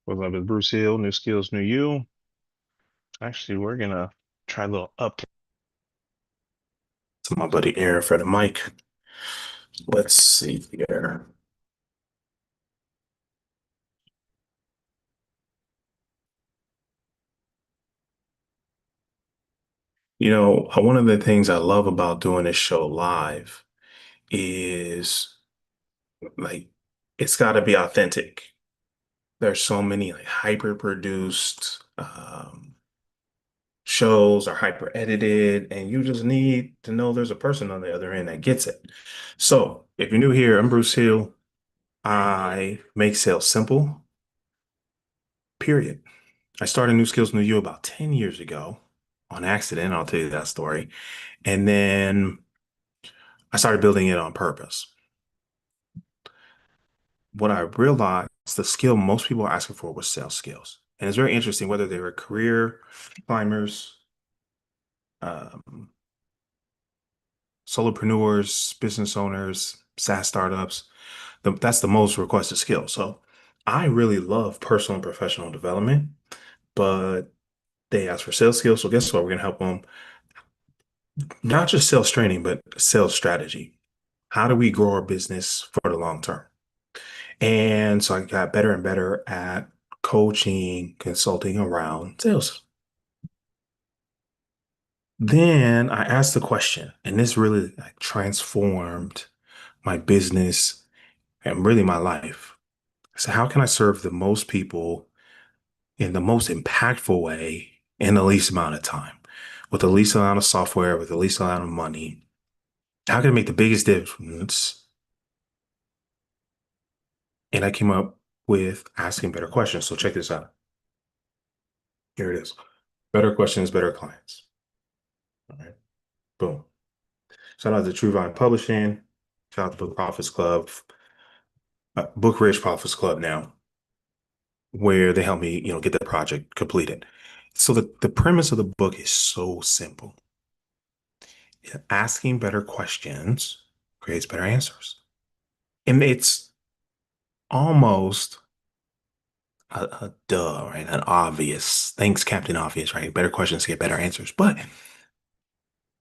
What's up? It's Bruce Hill, New Skills, New You. Actually, we're gonna try a little update. To my buddy Aaron for the mic. Let's see here. One of the things I love about doing this show live is like it's got to be authentic. There's so many like hyper produced shows are hyper edited, and you just need to know there's a person on the other end that gets it. So, if you're new here, I'm Bruce Hill. I make sales simple, period. I started New Skills New You about 10 years ago on accident. I'll tell you that story. And then I started building it on purpose. What I realized the skill most people are asking for was sales skills. And it's very interesting whether they were career climbers, um, solopreneurs, business owners, SaaS startups. That's the most requested skill. So I really love personal and professional development, but they ask for sales skills. So guess what? We're going to help them not just sales training, but sales strategy. How do we grow our business for the long term? And so I got better and better at coaching, consulting around sales. Then I asked the question, and this really like transformed my business and really my life. So how can I serve the most people in the most impactful way in the least amount of time, with the least amount of software, with the least amount of money? How can I make the biggest difference? And I came up with asking better questions. So check this out. Here it is. Better questions, better clients. All right. Boom. Shout out to True Publishing. Shout out to Book Profits Club, Book Rich Profits Club now, where they help me, get the project completed. So the premise of the book is so simple. Asking better questions creates better answers. And it's almost a duh, right? An obvious. Thanks, Captain Obvious, right? Better questions get better answers. But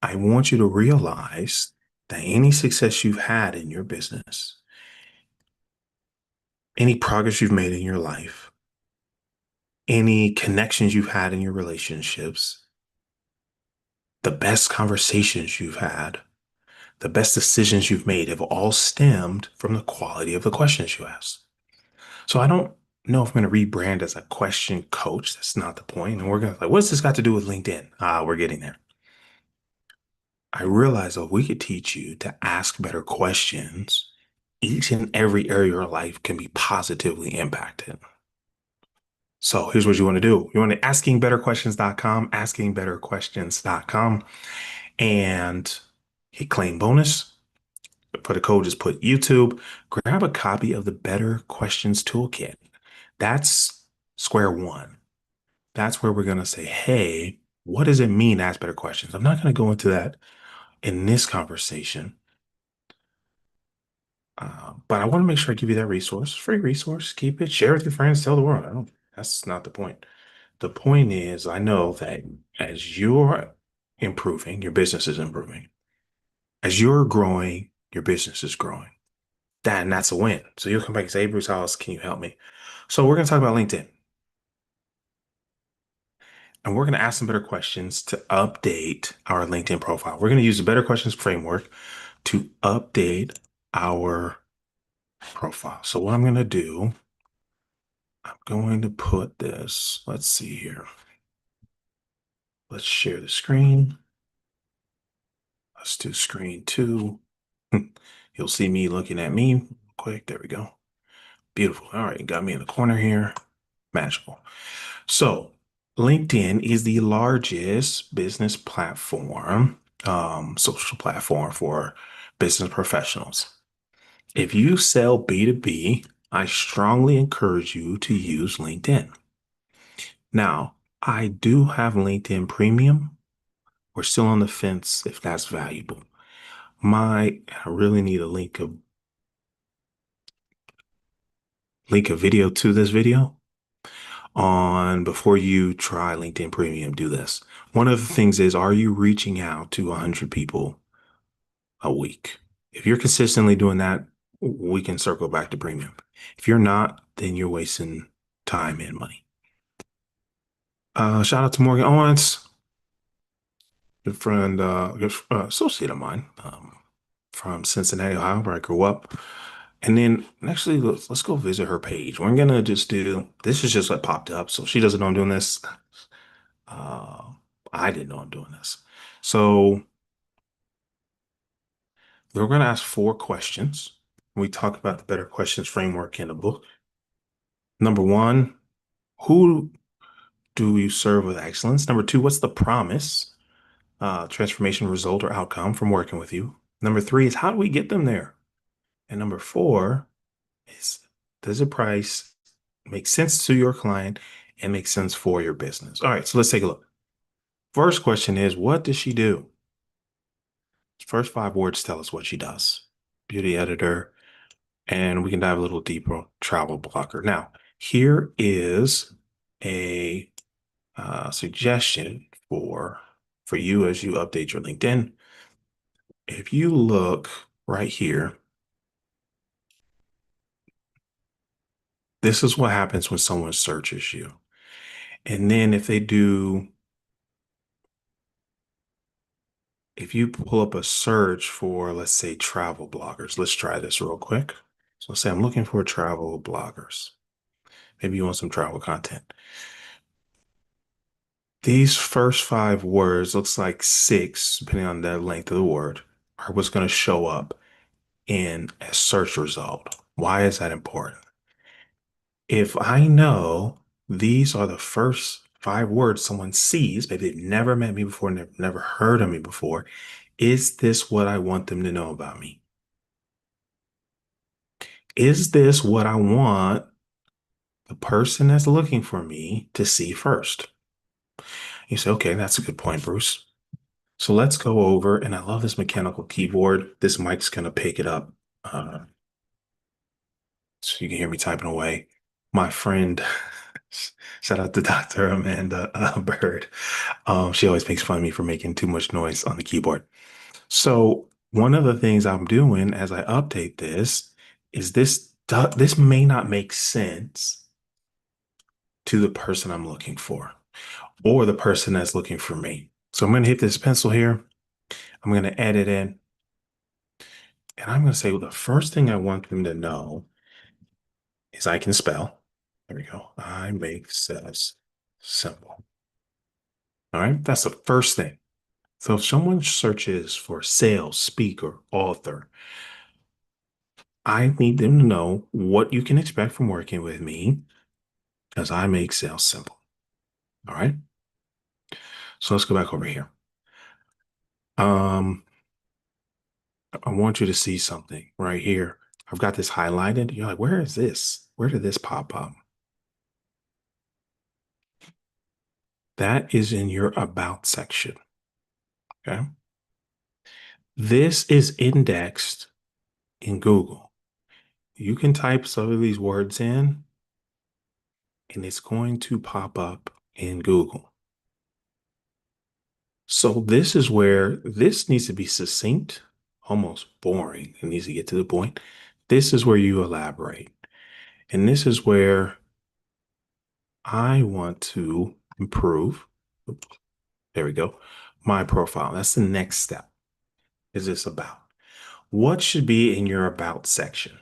I want you to realize that any success you've had in your business, any progress you've made in your life, any connections you've had in your relationships, the best conversations you've had, the best decisions you've made have all stemmed from the quality of the questions you asked. So I don't know if I'm going to rebrand as a question coach. That's not the point. And we're going to like, what's this got to do with LinkedIn? We're getting there. I realize that we could teach you to ask better questions. Each and every area of your life can be positively impacted. So here's what you want to do. You want to askingbetterquestions.com, askingbetterquestions.com, and hit claim bonus. For the code, just put YouTube. Grab a copy of the Better Questions Toolkit. That's square one. That's where we're going to say, hey, what does it mean to ask better questions? I'm not going to go into that in this conversation, but I want to make sure I give you that resource, free resource. Keep it, share it with your friends, tell the world. That's not the point. The point is, I know that as you're improving, your business is improving. As you're growing, your business is growing. That's a win. So you'll come back and say, hey, Bruce, how else can you help me? So we're going to talk about LinkedIn. And we're going to ask some better questions to update our LinkedIn profile. We're going to use the Better Questions framework to update our profile. So what I'm going to do, I'm going to put this, let's see here. Let's share the screen. Let's do screen two. You'll see me looking at me real quick. There we go. Beautiful. All right, got me in the corner here. Magical. So LinkedIn is the largest business platform, social platform for business professionals. If you sell B2B, I strongly encourage you to use LinkedIn. Now, I do have LinkedIn Premium. We're still on the fence if that's valuable. I really need a link a video to this video. on before you try LinkedIn Premium, do this. One of the things is, are you reaching out to 100 people a week? If you're consistently doing that, we can circle back to premium. If you're not, then you're wasting time and money. Shout out to Morgan Owens, good friend, good associate of mine, from Cincinnati, Ohio, where I grew up. And then actually, let's go visit her page. We're gonna just do this is just what popped up, so she doesn't know I'm doing this. Uh, I didn't know I'm doing this. So we're gonna ask 4 questions. We talk about the Better Questions framework in the book. Number one, who do you serve with excellence? Number two, what's the promise, transformation, result, or outcome from working with you? Number three is how do we get them there? And number four is does the price make sense to your client and make sense for your business? All right, so let's take a look. First question is, what does she do? First 5 words tell us what she does. Beauty editor, and we can dive a little deeper. Travel blogger. Now, here is a suggestion for you as you update your LinkedIn. If you look right here, this is what happens when someone searches you. And then if you pull up a search for, let's say, travel bloggers, let's try this real quick. So say I'm looking for travel bloggers. Maybe you want some travel content. These first 5 words, looks like 6, depending on the length of the word, are what's going to show up in a search result. Why is that important? If I know these are the first 5 words someone sees, maybe they've never met me before, never heard of me before, is this what I want them to know about me? Is this what I want the person that's looking for me to see first? You say, okay, that's a good point, Bruce. So let's go over, and I love this mechanical keyboard. This mic's gonna pick it up, so you can hear me typing away. My friend, shout out to Dr. Amanda Bird. She always makes fun of me for making too much noise on the keyboard. So one of the things I'm doing as I update this is this may not make sense to the person I'm looking for or the person that's looking for me. So I'm going to hit this pencil here. I'm going to edit in. And I'm going to say, well, the first thing I want them to know is I can spell. There we go. I make sales simple. All right. That's the first thing. So if someone searches for sales, speaker, author, I need them to know what you can expect from working with me because I make sales simple. All right. So let's go back over here. I want you to see something right here. I've got this highlighted. You're like, where is this? Where did this pop up? That is in your about section. Okay. This is indexed in Google. You can type some of these words in and it's going to pop up in Google. So this is where this needs to be succinct, almost boring. It needs to get to the point. This is where you elaborate. And this is where I want to improve. There we go. My profile. That's the next step. Is this about? What should be in your about section?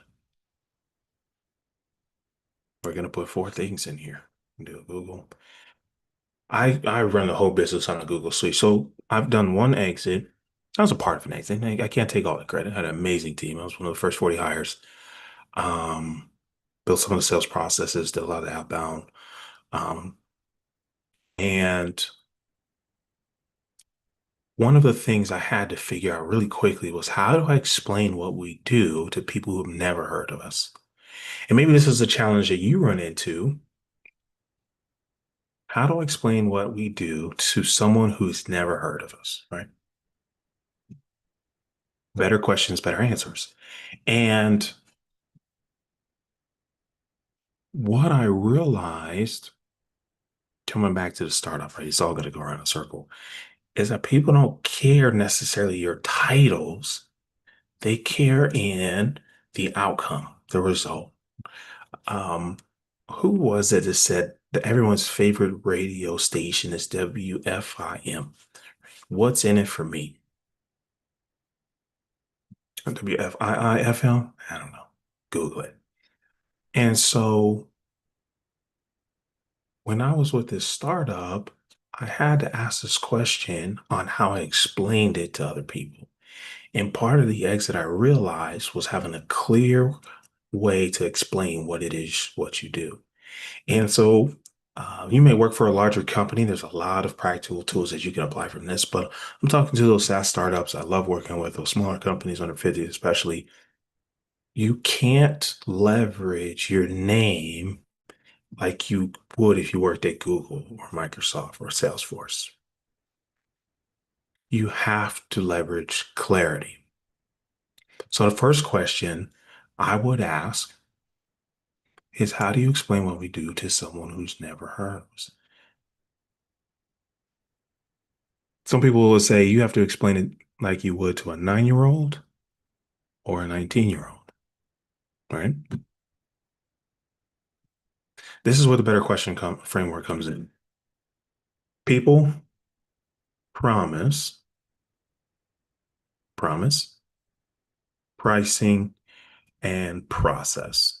We're going to put 4 things in here. Do Google. I run the whole business on a Google Suite. So I've done one exit. I was a part of an exit. I can't take all the credit. I had an amazing team. I was one of the first 40 hires. Um, Built some of the sales processes, did a lot of outbound. Um, and one of the things I had to figure out really quickly was how do I explain what we do to people who've never heard of us? And maybe this is a challenge that you run into. How do I explain what we do to someone who's never heard of us, right? Better questions, better answers. And what I realized coming back to the startup, right? It's all going to go around in a circle. Is that people don't care necessarily your titles. They care in the outcome, the result. Um, who was it that said that everyone's favorite radio station is WFIM? What's in it for me? WFIIFM? I don't know. Google it. And so when I was with this startup, I had to ask this question on how I explained it to other people. And part of the exit I realized was having a clear way to explain what it is, what you do. And so you may work for a larger company. There's a lot of practical tools that you can apply from this, but I'm talking to those SaaS startups I love working with, those smaller companies under 50, especially. You can't leverage your name like you would if you worked at Google or Microsoft or Salesforce. You have to leverage clarity. So the first question I would ask is how do you explain what we do to someone who's never heard of us? Some people will say you have to explain it like you would to a 9-year-old or a 19-year-old, right? This is where the better question framework comes in. People promise, promise, pricing, and process.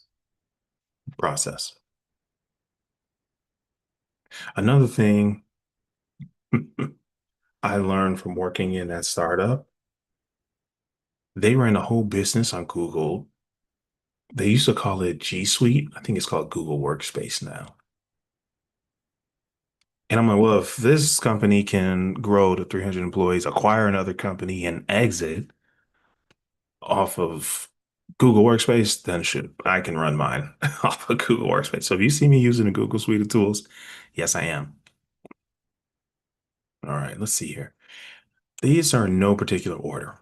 Another thing I learned from working in that startup, they ran a whole business on Google. They used to call it G Suite. I think it's called Google Workspace now. And I'm like, well, if this company can grow to 300 employees, acquire another company, and exit off of Google Workspace, then shoot, I can run mine off of Google Workspace. So if you see me using the Google suite of tools, yes, I am. All right, let's see here. These are in no particular order.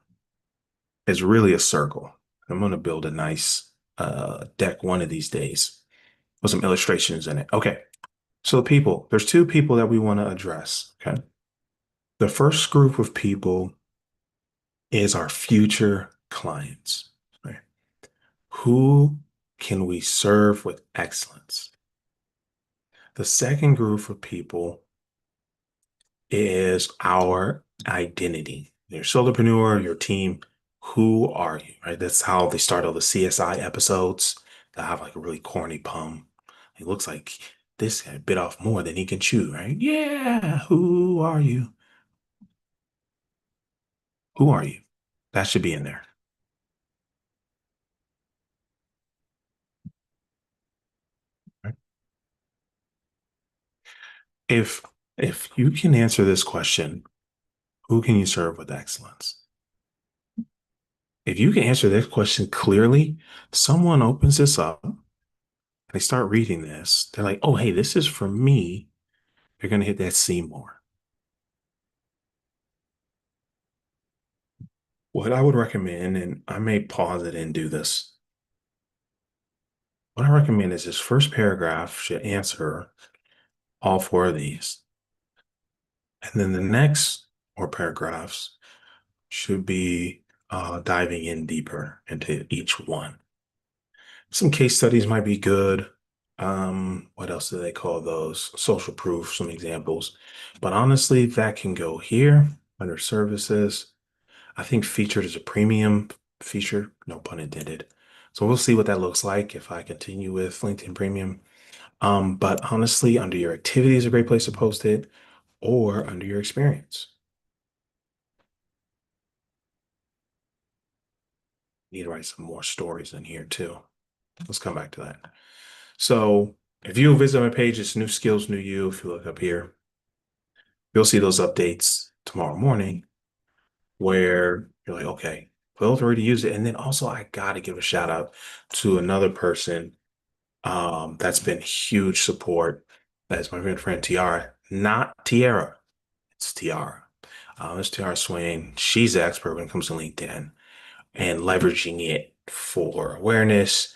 It's really a circle. I'm going to build a nice deck one of these days with some illustrations in it. Okay, so there's two people that we want to address. Okay. The first group of people is our future clients. Right? Who can we serve with excellence? The second group of people is our identity. Your solopreneur, your team, who are you? Right? That's how they start all the CSI episodes. They have like a really corny poem. It looks like this guy bit off more than he can chew, right? Yeah, who are you? Who are you? That should be in there. Right? If if you can answer this question, who can you serve with excellence? If you can answer this question clearly, someone opens this up, they start reading this, they're like, oh, hey, this is for me. They're going to hit that C more. What I would recommend, and I may pause it and do this, what I recommend is this first paragraph should answer all four of these. And then the next four paragraphs should be diving in deeper into each one. Some case studies might be good. What else do they call those? Social proof, some examples. But honestly, that can go here under services. I think featured is a premium feature, no pun intended. So we'll see what that looks like if I continue with LinkedIn Premium. But honestly, under your activity is a great place to post it, or under your experience. Need to write some more stories in here too. Let's come back to that. So if you visit my page, it's New Skills, New You. If you look up here, you'll see those updates tomorrow morning where you're like, okay, Phil's already used it. And then also I gotta give a shout out to another person that's been huge support. That's my good friend Tiara, not Tiara. It's Tiara. It's Tiara Swain. She's the expert when it comes to LinkedIn and leveraging it for awareness,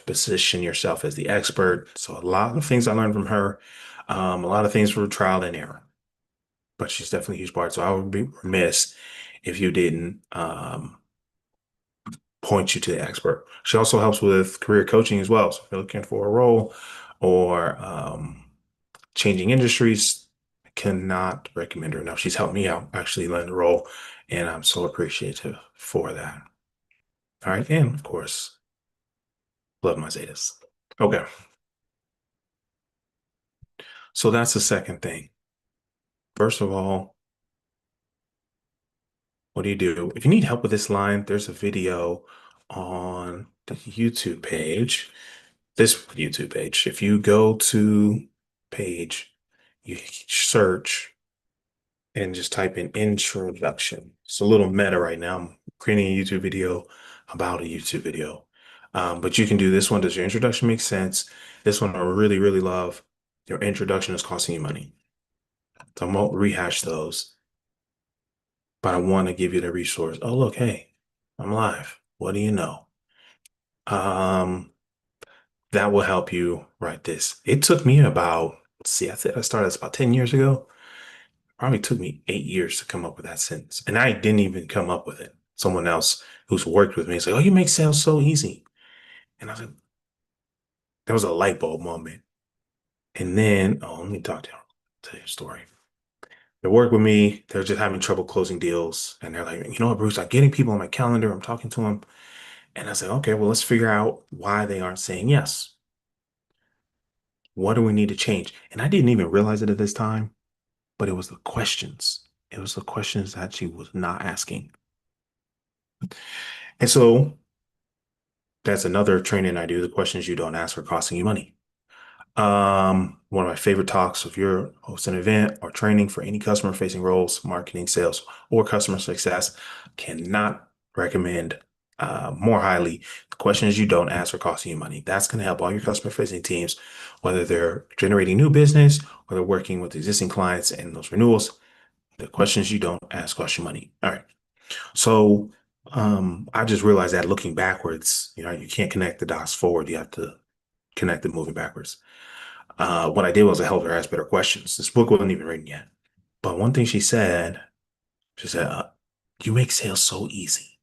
position yourself as the expert. So a lot of things I learned from her. A lot of things were trial and error, but she's definitely a huge part. So I would be remiss if you didn't point you to the expert. She also helps with career coaching as well. So if you're looking for a role or changing industries, I cannot recommend her enough. She's helped me out actually land the role, and I'm so appreciative for that. All right, and of course, love my Zetas. Okay, so that's the second thing. First of all, what do you do? If you need help with this line, there's a video on the YouTube page. This YouTube page. If you go to page, you search and just type in introduction. It's a little meta right now. I'm creating a YouTube video about a YouTube video. But you can do this one. Does your introduction make sense? This one I really, really love. Your introduction is costing you money. So I won't rehash those, but I want to give you the resource. Oh, look, hey, I'm live. What do you know? Um, that will help you write this. It took me about, let's see, I think I started this about 10 years ago. Probably took me 8 years to come up with that sentence. And I didn't even come up with it. Someone else who's worked with me is like, oh, you make sales so easy. And I was like, there was a light bulb moment. And then, oh, let me tell you a story. They work with me, they're just having trouble closing deals. And they're like, you know what, Bruce, I'm getting people on my calendar, I'm talking to them. And I said, okay, well, let's figure out why they aren't saying yes. What do we need to change? And I didn't even realize it at this time, but it was the questions. It was the questions that she was not asking. And so that's another training I do. The questions you don't ask are costing you money. One of my favorite talks, if you're hosting an event or training for any customer facing roles, marketing, sales, or customer success, cannot recommend more highly the questions you don't ask are costing you money. That's going to help all your customer facing teams, whether they're generating new business or they're working with existing clients and those renewals. The questions you don't ask cost you money. All right. So I just realized that looking backwards, you can't connect the dots forward. You have to connect them moving backwards. What I did was I helped her ask better questions. This book wasn't even written yet. But one thing she said, you make sales so easy.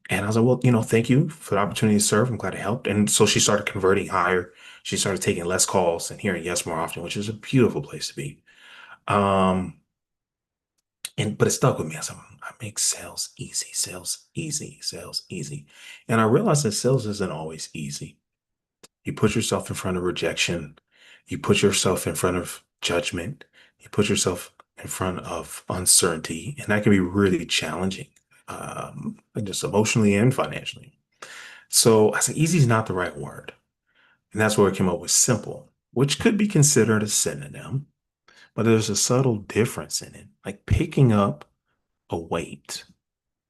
And I was like, well, thank you for the opportunity to serve. I'm glad it helped. And so she started converting higher. She started taking less calls and hearing yes more often, which is a beautiful place to be. Um, but it stuck with me. I said, I make sales easy, sales easy, sales easy. And I realized that sales isn't always easy. You put yourself in front of rejection. You put yourself in front of judgment. You put yourself in front of uncertainty, and that can be really challenging, just emotionally and financially. So I said, easy is not the right word. And that's where I came up with simple, which could be considered a synonym, but there's a subtle difference in it. Like picking up a weight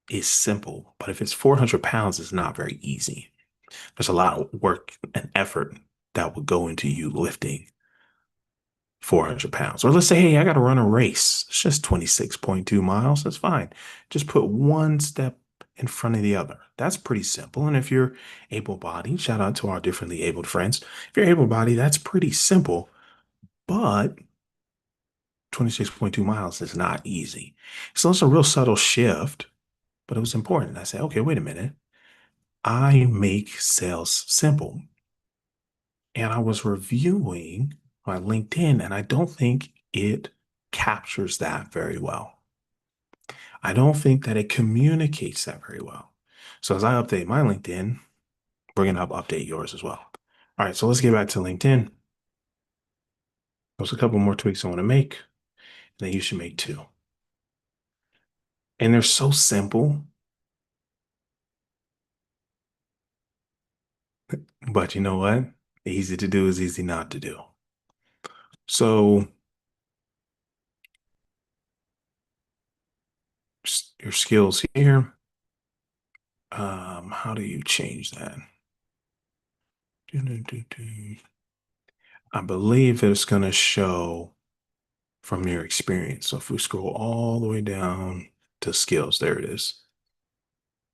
is simple, but if it's 400 pounds, it's not very easy. There's a lot of work and effort that would go into you lifting 400 pounds. Or let's say, hey, I got to run a race. It's just 26.2 miles. That's fine. Just put one step in front of the other. That's pretty simple. And if you're able-bodied, shout out to our differently abled friends. If you're able-bodied, that's pretty simple. But 26.2 miles is not easy. So it's a real subtle shift, but it was important. I said, okay, wait a minute. I make sales simple. And I was reviewing my LinkedIn, and I don't think it captures that very well. I don't think that it communicates that very well. So as I update my LinkedIn, we're going to update yours as well. All right, so let's get back to LinkedIn. There's a couple more tweaks I want to make, and then you should make two. And they're so simple, but you know what? Easy to do is easy not to do. So your skills here. How do you change that? I believe it's going to show from your experience. So if we scroll all the way down to skills, there it is.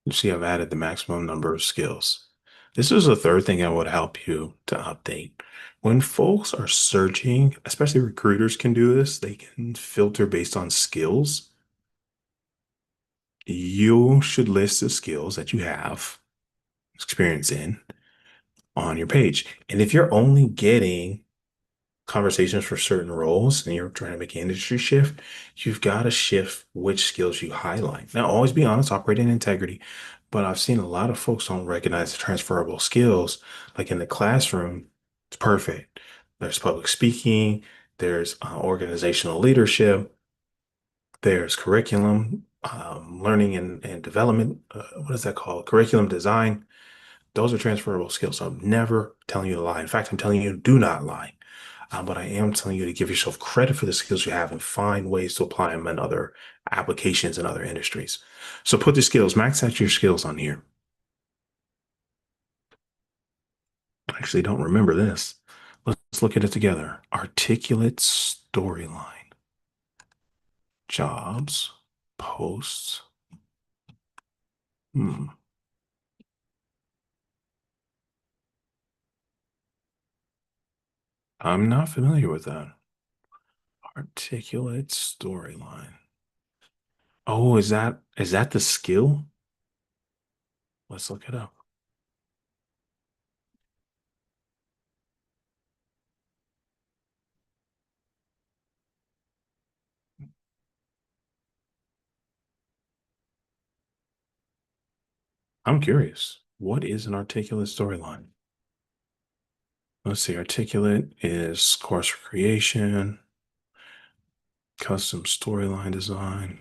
You see, I've added the maximum number of skills. This is the third thing I would help you to update. When folks are searching, especially recruiters can do this, they can filter based on skills. You should list the skills that you have experience in on your page. And if you're only getting conversations for certain roles and you're trying to make an industry shift, you've got to shift which skills you highlight. Now, always be honest, operate in integrity. But I've seen a lot of folks don't recognize the transferable skills. Like in the classroom, it's perfect. There's public speaking, there's organizational leadership, there's curriculum, learning and development. What is that called? Curriculum design. Those are transferable skills. So I'm never telling you to lie. In fact, I'm telling you do not lie. But I am telling you to give yourself credit for the skills you have and find ways to apply them in other applications and other industries. So put the skills, max out your skills on here. I actually don't remember this. Let's look at it together. Articulate storyline, jobs, posts. Hmm. I'm not familiar with that. Articulate storyline. Oh, is that the skill? Let's look it up. I'm curious. What is an articulate storyline? Let's see. Articulate is course creation, custom storyline design.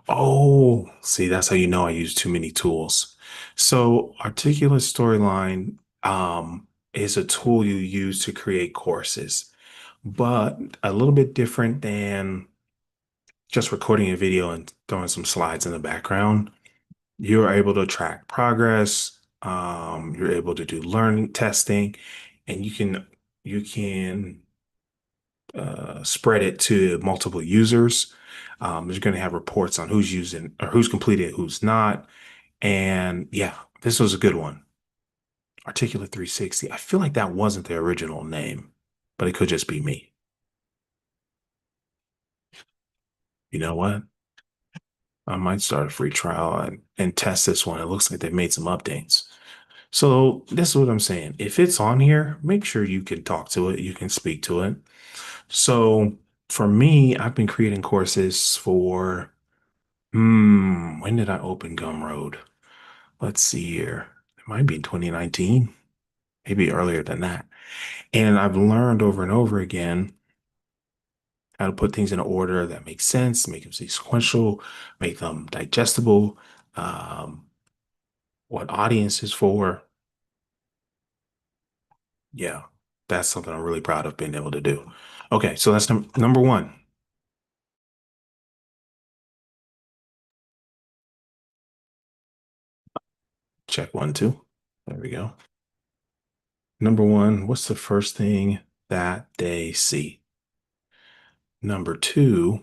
Oh, see, that's how you know I use too many tools. So, articulate storyline is a tool you use to create courses, but a little bit different than just recording a video and throwing some slides in the background. You're able to track progress. You're able to do learning testing, and you can spread it to multiple users. You're going to have reports on who's using or who's completed, who's not. And yeah, this was a good one. Articulate 360. I feel like that wasn't the original name, but it could just be me. You know what? I might start a free trial and test this one. It looks like they've made some updates. So this is what I'm saying. If it's on here, make sure you can talk to it, you can speak to it. So for me, I've been creating courses for, when did I open Gumroad? Let's see here. It might be in 2019, maybe earlier than that. And I've learned over and over again how to put things in an order that makes sense, make them sequential, make them digestible, um, what audience is for. Yeah, that's something I'm really proud of being able to do. Okay, so that's number one. Check one, two. There we go. Number one, what's the first thing that they see? Number two,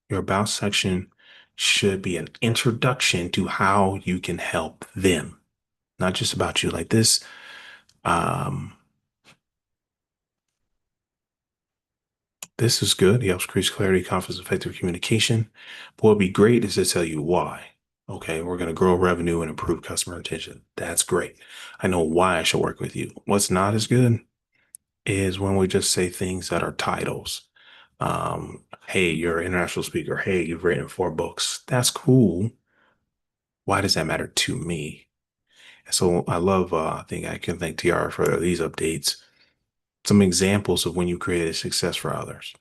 your about section should be an introduction to how you can help them, not just about you like this. Um, this is good. It helps increase clarity, confidence, effective communication. But what would be great is to tell you why. Okay, we're going to grow revenue and improve customer retention. That's great. I know why I should work with you. What's not as good is when we just say things that are titles. Hey, you're an international speaker. Hey, you've written 4 books. That's cool. Why does that matter to me? So I love, I think I can thank TR for these updates. Some examples of when you created success for others.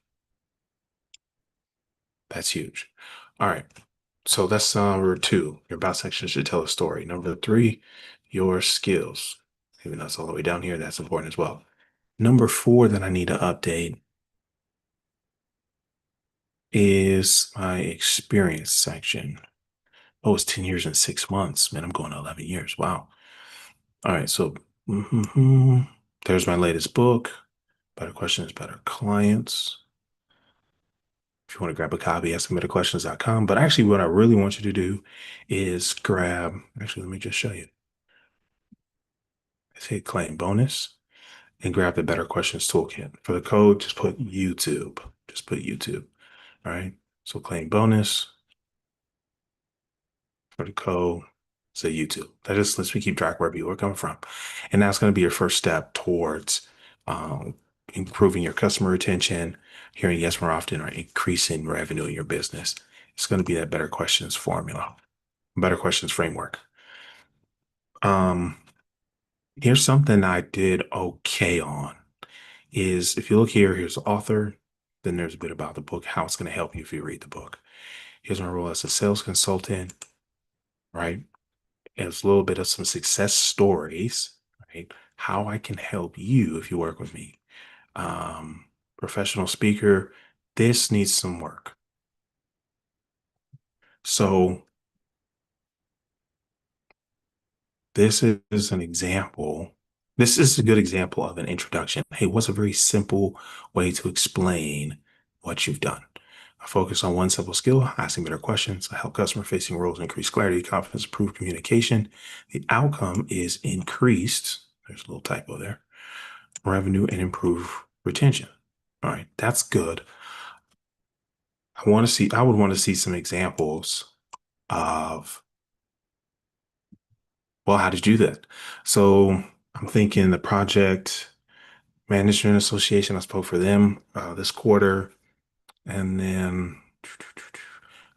That's huge. All right. So that's number two. Your about section should tell a story. Number three, your skills. Even though it's all the way down here, that's important as well. Number four that I need to update is my experience section. Oh, it's 10 years and 6 months. Man, I'm going to 11 years. Wow. All right. So there's my latest book. Better Questions, Better Clients. If you want to grab a copy, ask betterquestions.com. But actually, what I really want you to do is grab, actually, let me just show you. hit claim bonus and grab the Better Questions Toolkit. For the code, just put YouTube. Just put YouTube. All right. So claim bonus for the code, say YouTube. That just lets me keep track where people are coming from. And that's going to be your first step towards um, improving your customer retention, hearing yes more often, or increasing revenue in your business. It's going to be that Better Questions formula, Better Questions framework. Um, Here's something I did okay on is if you look here, here's the author, then there's a bit about the book, how it's going to help you if you read the book. Here's my role as a sales consultant, right? There's a little bit of some success stories, right? How I can help you if you work with me. Professional speaker, this needs some work. So this is an example. This is a good example of an introduction. Hey, what's a very simple way to explain what you've done? I focus on one simple skill, asking better questions. I help customer-facing roles increase clarity, confidence, improve communication. The outcome is increased, there's a little typo there, revenue and improve retention. All right, that's good. I would want to see some examples of, well, how did you do that? So I'm thinking the project management association, I spoke for them this quarter. And then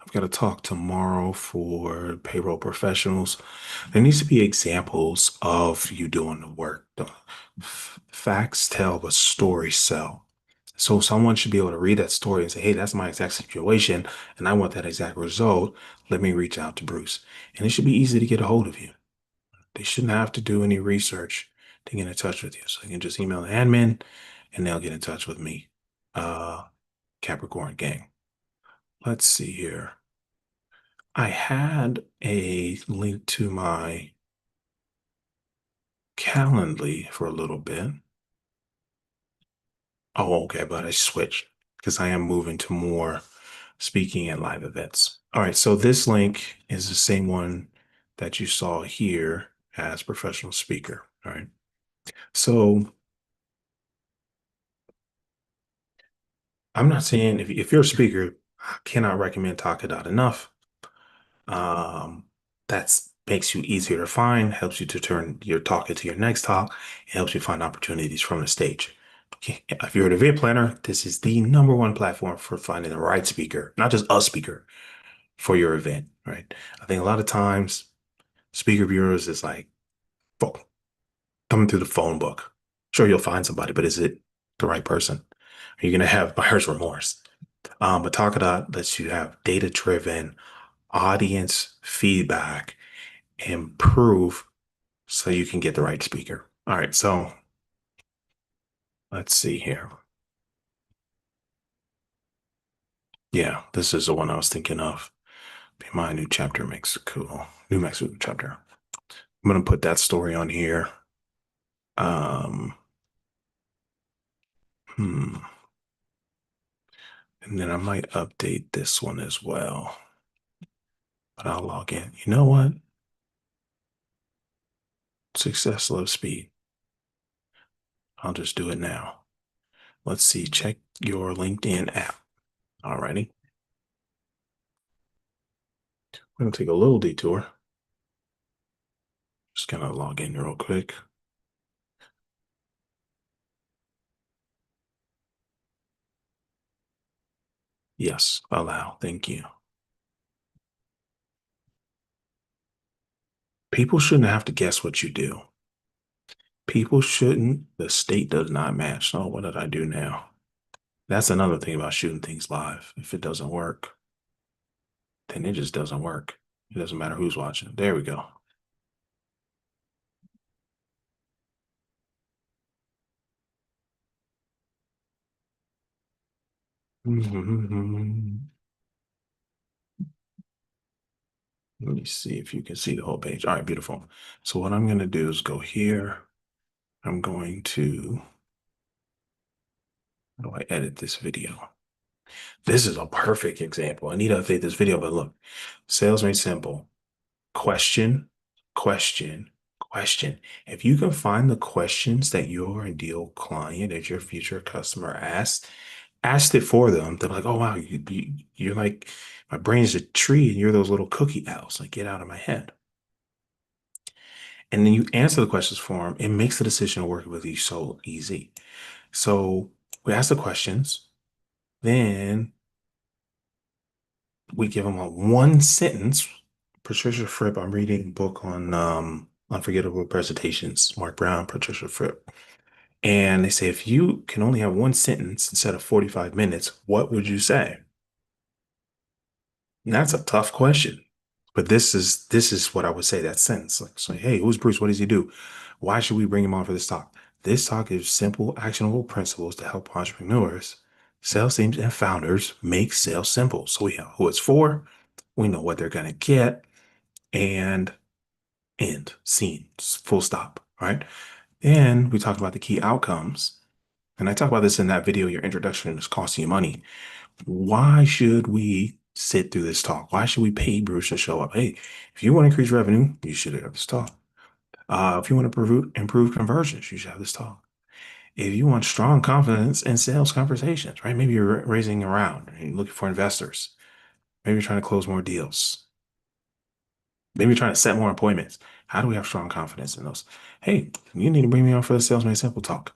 I've got to talk tomorrow for payroll professionals. There needs to be examples of you doing the work. The facts tell, but stories sell. So someone should be able to read that story and say, hey, that's my exact situation, and I want that exact result. Let me reach out to Bruce. And it should be easy to get a hold of you. They shouldn't have to do any research to get in touch with you. So you can just email the admin and they'll get in touch with me. Capricorn gang. Let's see here. I had a link to my Calendly for a little bit. Oh, okay, but I switched because I am moving to more speaking and live events. All right, so this link is the same one that you saw here as professional speaker. All right. So I'm not saying if you're a speaker, I cannot recommend Talkadot enough. Um, that's makes you easier to find, helps you to turn your talk into your next talk, it helps you find opportunities from the stage. Okay. If you're an event planner, this is the number one platform for finding the right speaker, not just a speaker for your event, right? I think a lot of times speaker bureaus is like coming through the phone book. Sure, you'll find somebody, but is it the right person? Are you going to have buyer's remorse? But Talkadot lets you have data-driven audience feedback improve so you can get the right speaker. All right, so let's see here. Yeah, this is the one I was thinking of. Be my new chapter makes cool. New Mexico chapter. I'm gonna put that story on here. Um, hmm. And then I might update this one as well. But I'll log in. You know what? Success loves speed. I'll just do it now. Let's see. Check your LinkedIn app. Alrighty. We're gonna take a little detour. Just gonna log in real quick. Yes, allow. Thank you. People shouldn't have to guess what you do. People shouldn't. The state does not match. Oh, what did I do now? That's another thing about shooting things live. If it doesn't work, then it just doesn't work. It doesn't matter who's watching. There we go. Let me see if you can see the whole page. All right, beautiful. So what I'm going to do is go here. I'm going to, how do I edit this video? This is a perfect example. I need to update this video, but look, sales made simple. Question, question, question. If you can find the questions that your ideal client, that your future customer asked it for them, they're like, oh wow, you're like, my brain is a tree and you're those little cookie owls. Like, get out of my head. And then you answer the questions for them. It makes the decision to work with you so easy. So we ask the questions, then we give them a one sentence. Patricia Fripp, I'm reading a book on Unforgettable Presentations, Mark Brown, Patricia Fripp. And they say, if you can only have one sentence instead of 45 minutes, what would you say? And that's a tough question. But this is what I would say, that sentence. Like, so, hey, who's Bruce? What does he do? Why should we bring him on for this talk? This talk is simple, actionable principles to help entrepreneurs, sales teams, and founders make sales simple. So we know who it's for, we know what they're gonna get, and end, scene, full stop. Right. And we talked about the key outcomes. And I talk about this in that video, your introduction is costing you money. Why should we sit through this talk? Why should we pay Bruce to show up? Hey, if you want to increase revenue, you should have this talk. If you want to improve conversions, you should have this talk. If you want strong confidence in sales conversations, right? Maybe you're raising around and you're looking for investors. Maybe you're trying to close more deals. Maybe you're trying to set more appointments. How do we have strong confidence in those? Hey, you need to bring me on for the Sales Made Simple talk.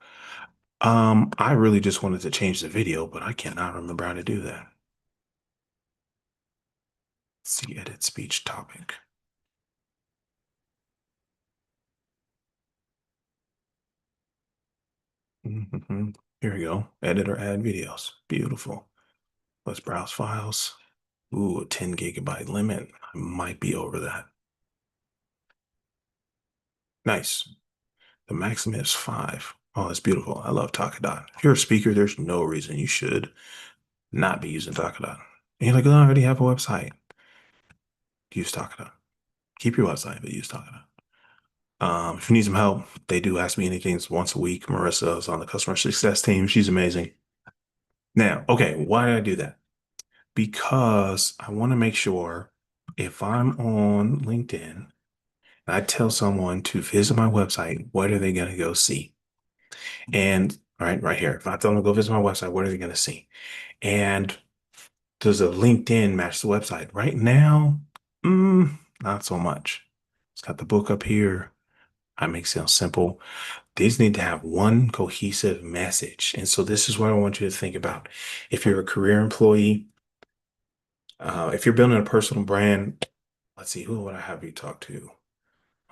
I really just wanted to change the video, but I cannot remember how to do that. See, edit speech topic. Here we go. Edit or add videos. Beautiful. Let's browse files. Ooh, a 10 gigabyte limit. I might be over that. Nice. The maximum is 5. Oh, that's beautiful. I love Takadot. If you're a speaker, there's no reason you should not be using Takadot. And you're like, oh, I already have a website. Use Takadot. Keep your website, but use Takadot. If you need some help, they do ask me anything once a week. Marissa is on the customer success team. She's amazing. Now, okay, why did I do that? Because I want to make sure if I'm on LinkedIn and I tell someone to visit my website, what are they going to go see? And right here, if I tell them to go visit my website, what are they going to see? And does a LinkedIn match the website? Right now, not so much. It's got the book up here. I make sales simple. These need to have one cohesive message. And so this is what I want you to think about. If you're a career employee, if you're building a personal brand, let's see, who would I have you talk to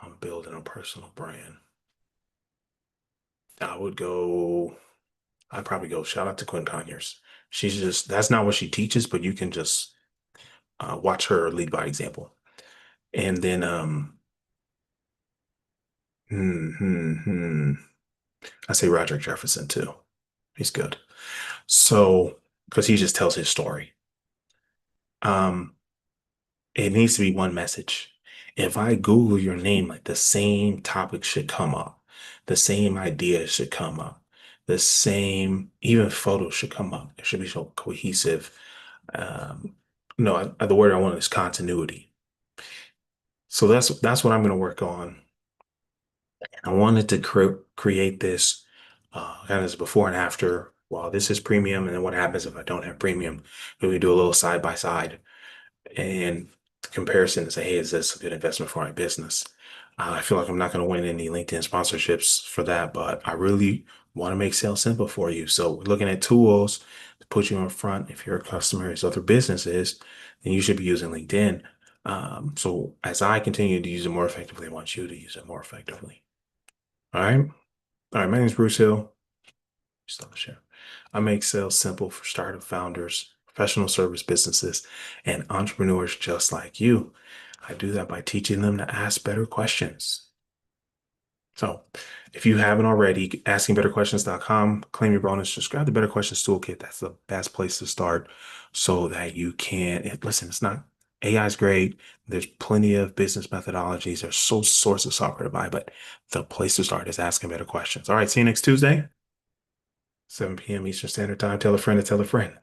on building a personal brand? I'd probably go shout out to Quinn Conyers. That's not what she teaches, but you can just watch her lead by example. And then, I say Roderick Jefferson too. He's good. So, because he just tells his story. Um, it needs to be one message. If I Google your name, like the same topic should come up, the same idea should come up, the same even photos should come up. It should be so cohesive. No, the word I want is continuity. So that's what I'm going to work on. I wanted to create this kind of before and after. Well, this is premium, and then what happens if I don't have premium? We do a little side by side and comparison to say, hey, is this a good investment for my business? I feel like I'm not going to win any LinkedIn sponsorships for that, but I really want to make sales simple for you. So we're looking at tools to put you in front. If you're a customer, as other businesses, then you should be using LinkedIn. So as I continue to use it more effectively, I want you to use it more effectively. All right. All right. My name is Bruce Hill. Just share. I make sales simple for startup founders, professional service businesses, and entrepreneurs just like you. I do that by teaching them to ask better questions. So if you haven't already, askingbetterquestions.com, claim your bonus, just grab the Better Questions Toolkit. That's the best place to start so that you can, listen, it's not, AI is great. There's plenty of business methodologies. There's so sorts of software to buy, but the place to start is asking better questions. All right, see you next Tuesday, 7 p.m. Eastern Standard Time. Tell a friend to tell a friend.